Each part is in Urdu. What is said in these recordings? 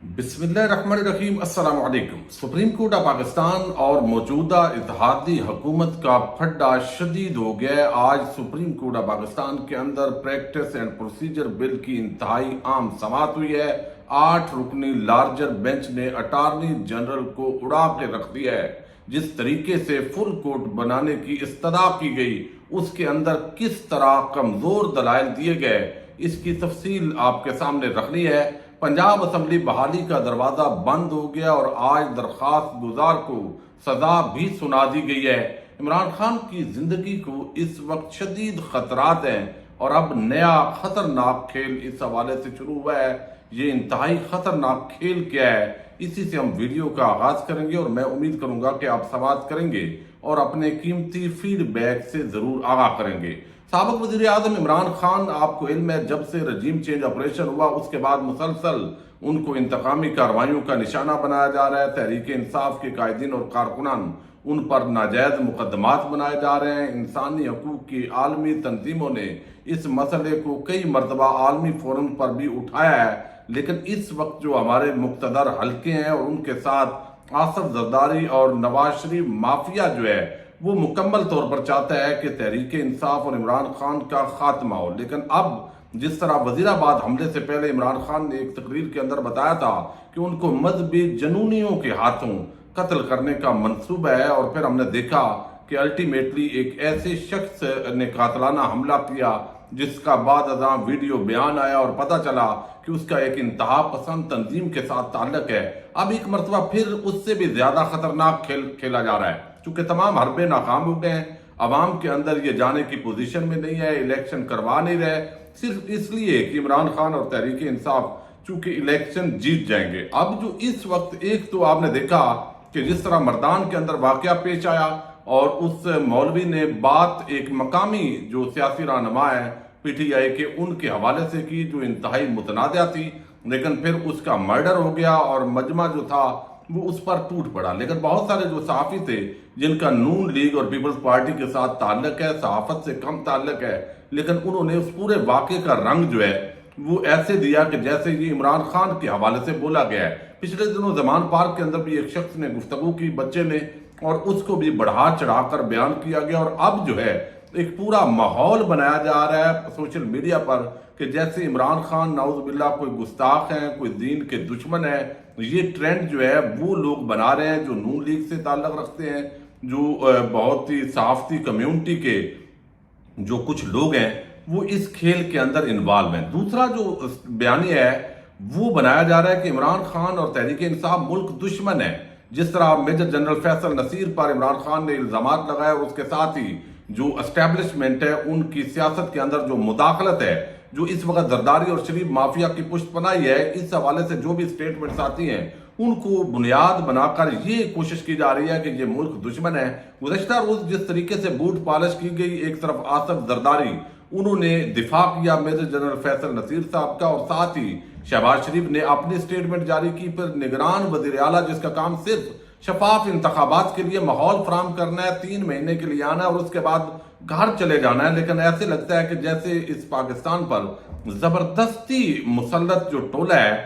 بسم اللہ الرحمن الرحیم۔ السلام علیکم۔ سپریم کورٹ آف پاکستان اور موجودہ اتحادی حکومت کا پھڈا شدید ہو گیا ہے۔ آج سپریم کورٹ آف پاکستان کے اندر پریکٹس اینڈ پروسیجر بل کی انتہائی عام سماعت ہوئی ہے۔ 8 رکنی لارجر بینچ نے اٹارنی جنرل کو اڑا کے رکھ دیا ہے۔ جس طریقے سے فل کورٹ بنانے کی استدعا کی گئی، اس کے اندر کس طرح کمزور دلائل دیے گئے، اس کی تفصیل آپ کے سامنے رکھنی ہے۔ پنجاب اسمبلی بحالی کا دروازہ بند ہو گیا اور آج درخواست گزار کو سزا بھی سنا دی گئی ہے۔ عمران خان کی زندگی کو اس وقت شدید خطرات ہیں اور اب نیا خطرناک کھیل اس حوالے سے شروع ہوا ہے۔ یہ انتہائی خطرناک کھیل کیا ہے، اسی سے ہم ویڈیو کا آغاز کریں گے اور میں امید کروں گا کہ آپ سماعت کریں گے اور اپنے قیمتی فیڈ بیک سے ضرور آگاہ کریں گے۔ سابق وزیر اعظم عمران خان، آپ کو علم ہے جب سے رجیم چینج آپریشن ہوا اس کے بعد مسلسل ان کو انتقامی کارروائیوں کا نشانہ بنایا جا رہا ہے۔ تحریک انصاف کے قائدین اور کارکنان ان پر ناجائز مقدمات بنائے جا رہے ہیں۔ انسانی حقوق کی عالمی تنظیموں نے اس مسئلے کو کئی مرتبہ عالمی فورم پر بھی اٹھایا ہے، لیکن اس وقت جو ہمارے مقتدر حلقے ہیں اور ان کے ساتھ آصف زرداری اور نواز شریف مافیا جو ہے وہ مکمل طور پر چاہتا ہے کہ تحریک انصاف اور عمران خان کا خاتمہ ہو۔ لیکن اب جس طرح وزیر آباد حملے سے پہلے عمران خان نے ایک تقریر کے اندر بتایا تھا کہ ان کو مذہبی جنونیوں کے ہاتھوں قتل کرنے کا منصوبہ ہے، اور پھر ہم نے دیکھا کہ الٹیمیٹلی ایک ایسے شخص نے قاتلانہ حملہ کیا جس کا بعد ازاں ویڈیو بیان آیا اور پتہ چلا کہ اس کا ایک انتہا پسند تنظیم کے ساتھ تعلق ہے۔ اب ایک مرتبہ پھر اس سے بھی زیادہ خطرناک کھیل کھیلا جا رہا ہے، چونکہ تمام حربے ناکام ہو گئے ہیں، عوام کے اندر یہ جانے کی پوزیشن میں نہیں ہے، الیکشن کروا نہیں رہے، صرف اس لیے کہ عمران خان اور تحریک انصاف چونکہ الیکشن جیت جائیں گے۔ اب جو اس وقت ایک تو آپ نے دیکھا کہ جس طرح مردان کے اندر واقعہ پیش آیا اور اس مولوی نے بات ایک مقامی جو سیاسی رہنما ہے پی ٹی آئی کے ان کے حوالے سے کی جو انتہائی متنازع تھی، لیکن پھر اس کا مرڈر ہو گیا اور مجمع جو تھا وہ اس پر ٹوٹ پڑا۔ لیکن بہت سارے جو صحافی تھے جن کا نون لیگ اور پیپلز پارٹی کے ساتھ تعلق ہے، صحافت سے کم تعلق ہے، لیکن انہوں نے اس پورے واقعے کا رنگ جو ہے وہ ایسے دیا کہ جیسے یہ عمران خان کے حوالے سے بولا گیا ہے۔ پچھلے دنوں زمان پارک کے اندر بھی ایک شخص نے گفتگو کی بچے نے، اور اس کو بھی بڑھا چڑھا کر بیان کیا گیا، اور اب جو ہے ایک پورا ماحول بنایا جا رہا ہے سوشل میڈیا پر کہ جیسے عمران خان نعوذ باللہ کوئی گستاخ ہیں، کوئی دین کے دشمن ہے۔ یہ ٹرینڈ جو ہے وہ لوگ بنا رہے ہیں جو نون لیگ سے تعلق رکھتے ہیں، جو بہت ہی صحافتی کمیونٹی کے جو کچھ لوگ ہیں وہ اس کھیل کے اندر انوالو ہیں۔ دوسرا جو بیانیہ ہے وہ بنایا جا رہا ہے کہ عمران خان اور تحریک انصاف ملک دشمن ہے۔ جس طرح میجر جنرل فیصل نصیر پر عمران خان نے الزامات لگائے اور اس کے ساتھ ہی جو اسٹیبلشمنٹ ہے ان کی سیاست کے اندر جو مداخلت ہے، جو اس وقت زرداری اور شریف مافیا کی پشت پناہی ہے، اس حوالے سے جو بھی سٹیٹمنٹس آتی ہیں ان کو بنیاد بنا کر یہ کوشش کی جا رہی ہے کہ یہ ملک دشمن ہے۔ گزشتہ روز جس طریقے سے بوٹ پالش کی گئی، ایک طرف آصف زرداری انہوں نے دفاع کیا میجر جنرل فیصل نصیر صاحب کا، اور ساتھ ہی شہباز شریف نے اپنی سٹیٹمنٹ جاری کی، پھر نگران وزیر اعلیٰ جس کا کام صرف شفاف انتخابات کے لیے ماحول فراہم کرنا ہے، 3 مہینے کے لیے آنا ہے اور اس کے بعد گھر چلے جانا ہے، لیکن ایسے لگتا ہے کہ جیسے اس پاکستان پر زبردستی مسلط جو ٹولہ ہے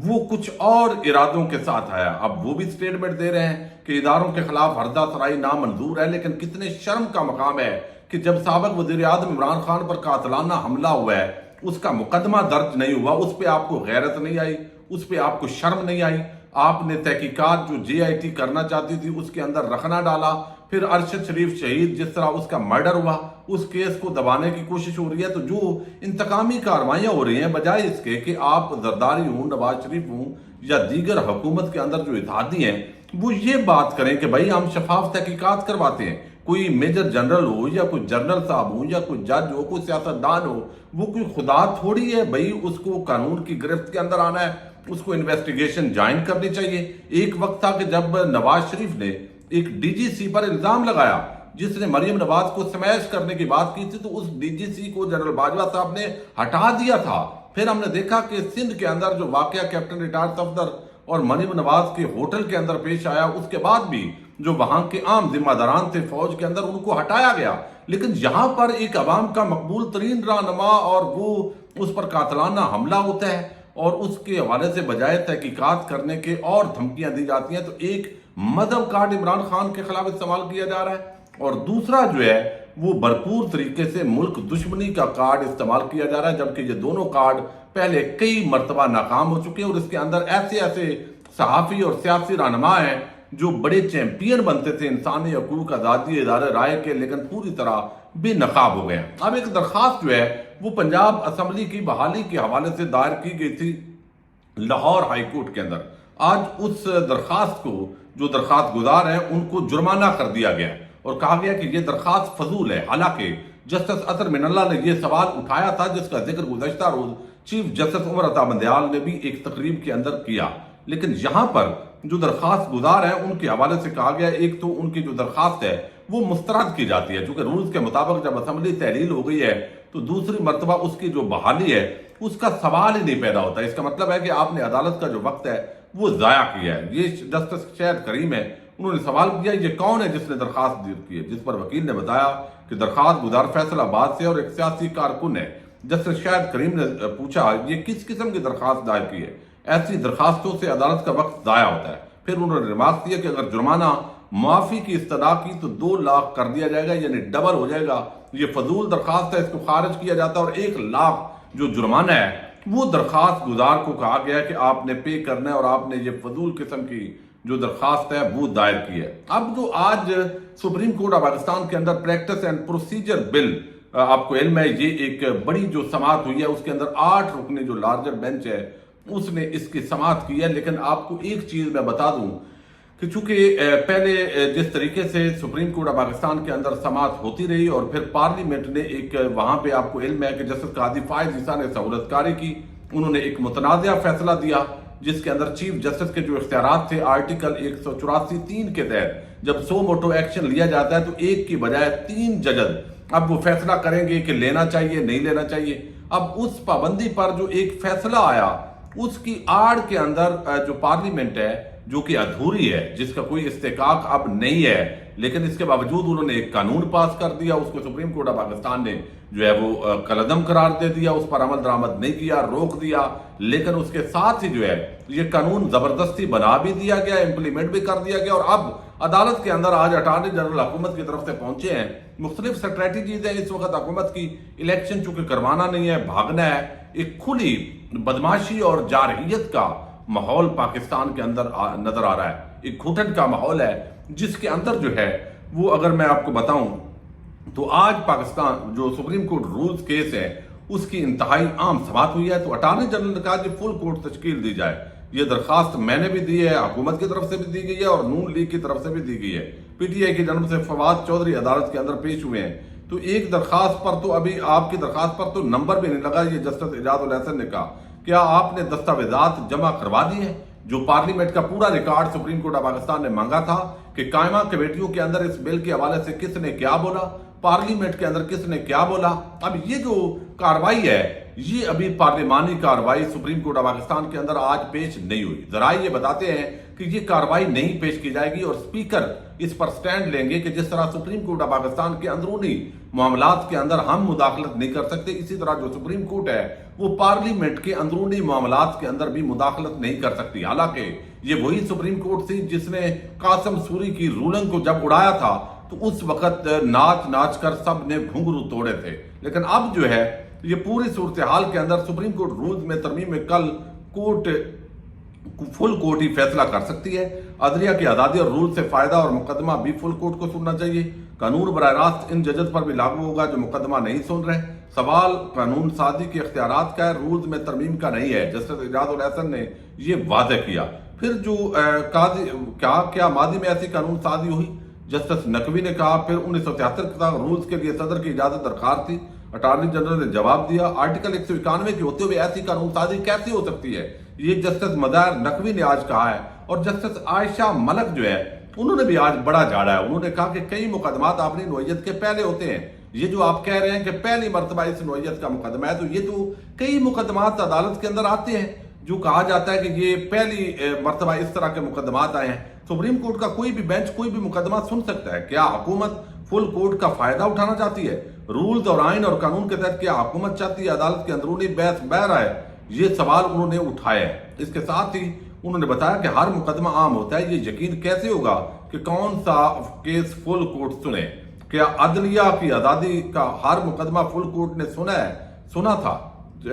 وہ کچھ اور ارادوں کے ساتھ آیا۔ اب وہ بھی سٹیٹمنٹ دے رہے ہیں کہ اداروں کے خلاف ہردہ سرائی نامنظور ہے، لیکن کتنے شرم کا مقام ہے کہ جب سابق وزیر اعظم عمران خان پر قاتلانہ حملہ ہوا ہے، اس کا مقدمہ درج نہیں ہوا، اس پہ آپ کو غیرت نہیں آئی، اس پہ آپ کو شرم نہیں آئی۔ آپ نے تحقیقات جو جے آئی ٹی کرنا چاہتی تھی اس کے اندر رکھنا ڈالا، پھر ارشد شریف شہید جس طرح اس کا مرڈر ہوا اس کیس کو دبانے کی کوشش ہو رہی ہے۔ تو جو انتقامی کارروائیاں ہو رہی ہیں، بجائے اس کے کہ آپ زرداری ہوں، نواز شریف ہوں یا دیگر حکومت کے اندر جو اتحادی ہیں وہ یہ بات کریں کہ بھائی ہم شفاف تحقیقات کرواتے ہیں، کوئی میجر جنرل ہو یا کوئی جنرل صاحب ہو یا کوئی جج ہو، کوئی سیاستدان ہو، وہ کوئی خدا تھوڑی ہے بھائی اس کو قانون کی گرفت کے اندر آنا ہے، اس کو انویسٹیگیشن جوائن کرنی چاہیے۔ ایک وقت تھا کہ جب نواز شریف نے ایک ڈی جی سی پر الزام لگایا جس نے مریم نواز کو سمیش کرنے کی بات کی تھی، تو اس ڈی جی سی کو جنرل باجوہ صاحب نے ہٹا دیا تھا۔ پھر ہم نے دیکھا کہ سندھ کے اندر جو واقعہ کیپٹن ریٹائرڈ صفدر اور مریم نواز کے ہوٹل کے اندر پیش آیا، اس کے بعد بھی جو وہاں کے عام ذمہ داران تھے فوج کے اندر ان کو ہٹایا گیا، لیکن یہاں پر ایک عوام کا مقبول ترین رہنما اور وہ اس پر قاتلانہ حملہ ہوتا ہے اور اس کے حوالے سے بجائے تحقیقات کرنے کے اور دھمکیاں دی جاتی ہیں، تو ایک مدھم کارڈ عمران خان کے خلاف استعمال کیا جا رہا ہے، اور دوسرا جو ہے وہ بھرپور طریقے سے ملک دشمنی کا کارڈ استعمال کیا جا رہا ہے، جبکہ یہ دونوں کارڈ پہلے کئی مرتبہ ناکام ہو چکے ہیں، اور اس کے اندر ایسے صحافی اور سیاسی رہنما ہیں جو بڑے چیمپئن بنتے تھے انسانی حقوق آزادی ادارے رائے کے، لیکن پوری طرح بے نقاب ہو گئے ہیں۔ اب ایک درخواست جو ہے وہ پنجاب اسمبلی کی بحالی کے حوالے سے دائر کی گئی تھی لاہور ہائی کورٹ کے اندر۔ آج اس درخواست کو جو درخواست گزار ہیں ان کو جرمانہ کر دیا گیا اور کہا گیا کہ یہ درخواست فضول ہے، حالانکہ جسٹس اطہر من اللہ نے یہ سوال اٹھایا تھا جس کا ذکر گزشتہ روز چیف جسٹس عمر عطا بندیال نے بھی ایک تقریب کے اندر کیا، لیکن یہاں پر جو درخواست گزار ہیں ان کے حوالے سے کہا گیا ایک تو ان کی جو درخواست ہے وہ مسترد کی جاتی ہے، چونکہ رولز کے مطابق جب اسمبلی تحلیل ہو گئی ہے تو دوسری مرتبہ اس کی جو بحالی ہے اس کا سوال ہی نہیں پیدا ہوتا ہے۔ اس کا مطلب ہے کہ آپ نے عدالت کا جو وقت ہے وہ ضائع کیا ہے۔ یہ جسٹس شاہد کریم ہے، انہوں نے سوال کیا یہ کون ہے جس نے درخواست دیر کی ہے، جس پر وکیل نے بتایا کہ درخواست گزار فیصل آباد سے اور ایک سیاسی کارکن ہے۔ جسٹس شاہد کریم نے پوچھا یہ کس قسم کی درخواست دائر کی ہے، ایسی درخواستوں سے عدالت کا وقت ضائع ہوتا ہے۔ پھر انہوں نے ریمارک دیا کہ اگر جرمانہ معافی کی استدعا کی تو 2 لاکھ کر دیا جائے گا، یعنی ڈبل ہو جائے گا، یہ فضول درخواست ہے، اس کو خارج کیا جاتا ہے، اور 1 لاکھ جو جرمانہ ہے وہ درخواست گزار کو کہا گیا کہ آپ نے پے کرنا ہے اور آپ نے یہ فضول قسم کی جو درخواست ہے وہ دائر کی ہے۔ اب جو آج سپریم کورٹ آف پاکستان کے اندر پریکٹس اینڈ پروسیجر بل، آپ کو علم ہے یہ ایک بڑی جو سماعت ہوئی ہے، اس کے اندر 8 رکنی جو لارجر بینچ ہے اس نے اس کی سماعت کی ہے، لیکن آپ کو ایک چیز میں بتا دوں کہ چونکہ پہلے جس طریقے سے سپریم کورٹ آف پاکستان کے اندر سماعت ہوتی رہی اور پھر پارلیمنٹ نے ایک وہاں پہ آپ کو علم ہے کہ جسٹس قاضی فائز عیسیٰ نے سہولت کاری کی، انہوں نے ایک متنازعہ فیصلہ دیا جس کے اندر چیف جسٹس کے جو اختیارات تھے آرٹیکل 184(3) کے تحت جب سو موٹو ایکشن لیا جاتا ہے تو ایک کی بجائے 3 ججز اب وہ فیصلہ کریں گے کہ لینا چاہیے نہیں لینا چاہیے۔ اب اس پابندی پر جو ایک فیصلہ آیا اس کی آڑ کے اندر جو پارلیمنٹ ہے جو کہ ادھوری ہے، جس کا کوئی استحقاق اب نہیں ہے، لیکن اس کے باوجود انہوں نے ایک قانون پاس کر دیا، اس کو سپریم کورٹ آف پاکستان نے جو ہے وہ کالعدم قرار دے دیا، اس پر عمل درآمد نہیں کیا، روک دیا، لیکن اس کے ساتھ ہی جو ہے یہ قانون زبردستی بنا بھی دیا گیا، امپلیمنٹ بھی کر دیا گیا، اور اب عدالت کے اندر آج اٹارنی جنرل حکومت کی طرف سے پہنچے ہیں۔ مختلف اسٹریٹجیز ہیں اس وقت حکومت کی، الیکشن چونکہ کروانا نہیں ہے، بھاگنا ہے، ایک کھلی بدماشی اور جارحیت کا ماحول پاکستان کے اندر نظر آ رہا ہے، ایک گھٹن کا ماحول ہے جس کے اندر جو ہے وہ اگر میں آپ کو بتاؤں تو آج پاکستان جو سپریم کورٹ رولز کیس ہے اس کی انتہائی عام سماعت ہوئی ہے، تو اٹارنی جنرل نے کہا کہ فل کورٹ تشکیل دی جائے۔ یہ درخواست میں نے بھی دی ہے، حکومت کی طرف سے بھی دی گئی ہے اور نون لیگ کی طرف سے بھی دی گئی ہے۔ پی ٹی آئی کی جانب سے فواد چودھری عدالت کے اندر پیش ہوئے ہیں، تو ایک درخواست پر تو ابھی آپ کی درخواست پر تو نمبر بھی نہیں لگا۔ یہ جسٹس اعجاز الحسن نے کہا کیا آپ نے دستاویزات جمع کروا دی ہیں؟ جو پارلیمنٹ کا پورا record supreme court of Pakistan نے مانگا تھا کہ قائمہ کمیٹیوں کے اندر اس بل کے حوالے سے کس نے کیا بولا، پارلیمنٹ کے اندر کس نے کیا بولا۔ اب یہ جو کاروائی ہے یہ ابھی پارلیمانی کاروائی سپریم کورٹ آف پاکستان کے اندر آج پیش نہیں ہوئی۔ ذرائع یہ بتاتے ہیں کہ یہ کاروائی نہیں پیش کی جائے گی اور اسپیکر اس پر سٹینڈ لیں گے کہ جس طرح سپریم کورٹ آف پاکستان کے اندرونی معاملات کے اندر ہم مداخلت نہیں کر سکتے، اسی طرح جو سپریم کورٹ ہے وہ پارلیمنٹ کے اندرونی معاملات کے اندر بھی مداخلت نہیں کر سکتی۔ حالانکہ یہ وہی سپریم کورٹ تھی جس نے قاسم سوری کی رولنگ کو جب اڑایا تھا تو اس وقت ناچ ناچ کر سب نے گھنگرو توڑے تھے، لیکن اب جو ہے یہ پوری صورتحال کے اندر سپریم کورٹ رولز میں ترمیم میں کل کورٹ فل کورٹ ہی فیصلہ کر سکتی ہے۔ عدلیہ کی آزادی اور رول سے فائدہ اور مقدمہ بھی فل کورٹ کو سننا چاہیے۔ قانون براہ راست ان ججز پر بھی لاگو ہوگا جو مقدمہ نہیں سن رہے۔ سوال قانون سازی کے اختیارات کا ہے، رولز میں ترمیم کا نہیں ہے، جسٹس اعجاز الحسن نے یہ واضح کیا۔ پھر جو کیا ماضی میں ایسی قانون سازی ہوئی؟ جسٹس نقوی نے کہا پھر 1973 کا رولز کے لیے صدر کی اجازت درکار تھی۔ اٹارنی جنرل نے جواب دیا آرٹیکل 191 کے ہوتے ہوئے ایسی قانون سازی کیسی ہو سکتی ہے؟ یہ جسٹس مظاہر نقوی نے آج کہا ہے، اور جسٹس عائشہ ملک جو ہے انہوں نے بھی آج بڑا جھاڑا ہے۔ انہوں نے کہا کہ کئی مقدمات اپنی نوعیت کے پہلے ہوتے ہیں، یہ جو آپ کہہ رہے ہیں کہ پہلی مرتبہ اس نوعیت کا مقدمہ ہے، تو یہ تو کئی مقدمات عدالت کے اندر آتے ہیں جو کہا جاتا ہے کہ یہ پہلی مرتبہ اس طرح کے مقدمات آئے ہیں۔ سپریم کورٹ کا کوئی بھی بینچ کوئی بھی مقدمہ سن سکتا ہے۔ کیا حکومت فل کورٹ کا فائدہ اٹھانا چاہتی ہے؟ رولز اور آئین اور قانون کے تحت کیا حکومت چاہتی ہے عدالت کے اندرونی بحث بہر آئے؟ یہ سوال انہوں نے اٹھایا ہے۔ اس کے ساتھ ہی انہوں نے بتایا کہ ہر مقدمہ عام ہوتا ہے، یہ یقین کیسے ہوگا کہ کون سا کیس فل کورٹ سنے؟ کیا عدلیہ کی آزادی کا ہر مقدمہ فل کورٹ نے سنا تھا؟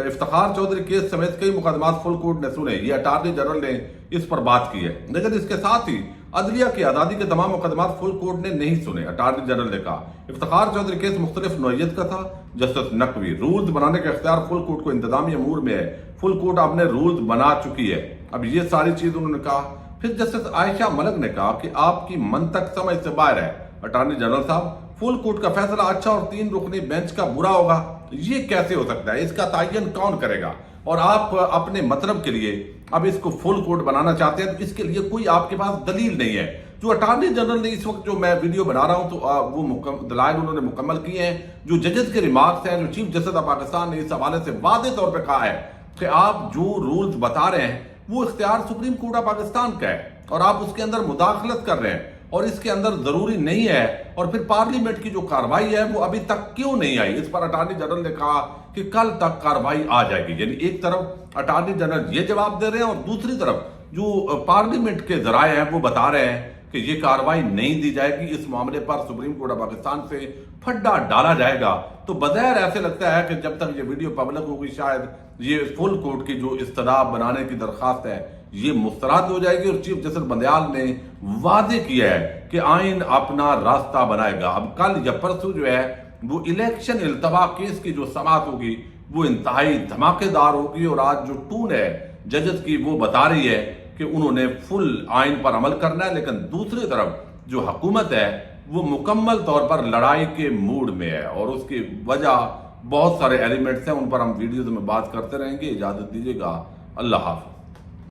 افتخار چودھری کیس سمیت کئی مقدمات فل کورٹ نے سنے، یہ اٹارنی جنرل نے اس پر بات کی ہے، لیکن اس کے ساتھ ہی عدلیہ کی آزادی کے تمام مقدمات فل کورٹ نے نہیں سنے۔ اٹارنی جنرل نے کہا افتخار چودھری کیس مختلف نوعیت کا تھا۔ جسٹس نقوی رولز بنانے کا اختیار فل کورٹ کو انتظامی امور میں ہے، فل کورٹ اپنے رولز بنا چکی ہے۔ اب یہ ساری چیز انہوں نے کہا۔ پھر جسٹس عائشہ ملک نے کہا کہ آپ کی منطق سمجھ سے باہر ہے اٹارنی جنرل صاحب، فل کورٹ کا فیصلہ اچھا اور 3 رکنی بینچ کا برا ہوگا، یہ کیسے ہو سکتا ہے؟ اس کا تعین کون کرے گا؟ اور آپ اپنے مطلب کے لیے اب اس کو فل کورٹ بنانا چاہتے ہیں تو اس کے لیے کوئی آپ کے پاس دلیل نہیں ہے۔ جو اٹارنی جنرل نے اس وقت جو میں ویڈیو بنا رہا ہوں تو وہ دلائل انہوں نے مکمل کیے ہیں، جو ججز کے ریمارکس ہیں، جو چیف جسٹس آف پاکستان نے اس حوالے سے واضح طور پہ کہا ہے کہ آپ جو رولز بتا رہے ہیں وہ اختیار سپریم کورٹ آف پاکستان کا ہے اور آپ اس کے اندر مداخلت کر رہے ہیں اور اس کے اندر ضروری نہیں ہے۔ اور پھر پارلیمنٹ کی جو کارروائی ہے وہ ابھی تک کیوں نہیں آئی؟ اس پر اٹارنی جنرل نے کہا کہ کل تک کارروائی آ جائے گی۔ یعنی ایک طرف اٹارنی جنرل یہ جواب دے رہے ہیں اور دوسری طرف جو پارلیمنٹ کے ذرائع ہیں وہ بتا رہے ہیں کہ یہ کارروائی نہیں دی جائے گی، اس معاملے پر سپریم کورٹ آف پاکستان سے پھڈا ڈالا جائے گا۔ تو بظاہر ایسے لگتا ہے کہ جب تک یہ ویڈیو پبلک ہوگی شاید یہ فل کورٹ کی جو استدعا بنانے کی درخواست ہے یہ مسترد ہو جائے گی، اور چیف جسٹس بندیال نے واضح کیا ہے کہ آئین اپنا راستہ بنائے گا۔ اب کل یا پرسوں جو ہے وہ الیکشن التوا کیس کی جو سماعت ہوگی وہ انتہائی دھماکے دار ہوگی، اور آج جو ٹون ہے ججز کی وہ بتا رہی ہے کہ انہوں نے فل آئین پر عمل کرنا ہے، لیکن دوسری طرف جو حکومت ہے وہ مکمل طور پر لڑائی کے موڈ میں ہے، اور اس کی وجہ بہت سارے ایلیمنٹس ہیں، ان پر ہم ویڈیوز میں بات کرتے رہیں گے۔ اجازت دیجیے گا، اللہ حافظ۔